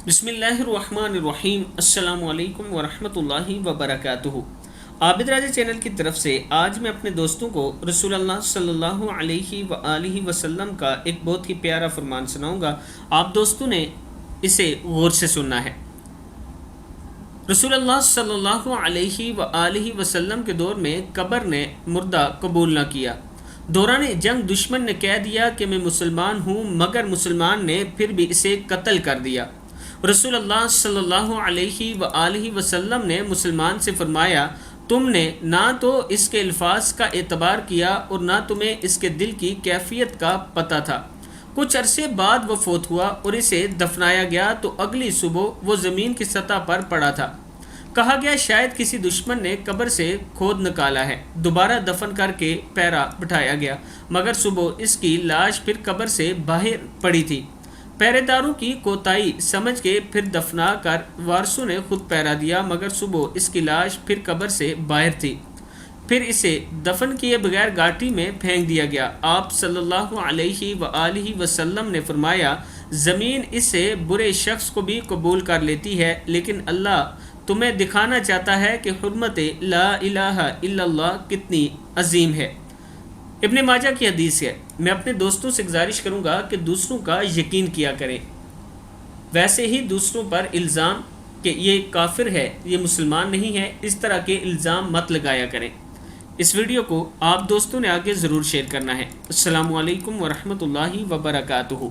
بسم اللہ الرحمن الرحیم۔ السلام علیکم ورحمۃ اللہ وبرکاتہ۔ عابد راجہ چینل کی طرف سے آج میں اپنے دوستوں کو رسول اللہ صلی اللہ علیہ وآلہ وسلم کا ایک بہت ہی پیارا فرمان سناؤں گا۔ آپ دوستوں نے اسے غور سے سننا ہے۔ رسول اللہ صلی اللہ علیہ وآلہ وسلم کے دور میں قبر نے مردہ قبول نہ کیا۔ دوران جنگ دشمن نے کہہ دیا کہ میں مسلمان ہوں، مگر مسلمان نے پھر بھی اسے قتل کر دیا۔ رسول اللہ صلی اللہ علیہ وآلہ وسلم نے مسلمان سے فرمایا، تم نے نہ تو اس کے الفاظ کا اعتبار کیا اور نہ تمہیں اس کے دل کی کیفیت کا پتہ تھا۔ کچھ عرصے بعد وہ فوت ہوا اور اسے دفنایا گیا تو اگلی صبح وہ زمین کی سطح پر پڑا تھا۔ کہا گیا شاید کسی دشمن نے قبر سے کھود نکالا ہے۔ دوبارہ دفن کر کے پیرا بٹھایا گیا، مگر صبح اس کی لاش پھر قبر سے باہر پڑی تھی۔ پہرے داروں کی کوتاہی سمجھ کے پھر دفنا کر وارثوں نے خود پہرا دیا، مگر صبح اس کی لاش پھر قبر سے باہر تھی۔ پھر اسے دفن کیے بغیر گھاٹی میں پھینک دیا گیا۔ آپ صلی اللہ علیہ وآلہ وسلم نے فرمایا، زمین اس سے برے شخص کو بھی قبول کر لیتی ہے، لیکن اللہ تمہیں دکھانا چاہتا ہے کہ حرمت لا الہ الا اللہ کتنی عظیم ہے۔ ابن ماجہ کی حدیث ہے۔ میں اپنے دوستوں سے گزارش کروں گا کہ دوسروں کا یقین کیا کریں، ویسے ہی دوسروں پر الزام کہ یہ کافر ہے، یہ مسلمان نہیں ہے، اس طرح کے الزام مت لگایا کریں۔ اس ویڈیو کو آپ دوستوں نے آگے ضرور شیئر کرنا ہے۔ السلام علیکم ورحمۃ اللہ وبرکاتہ۔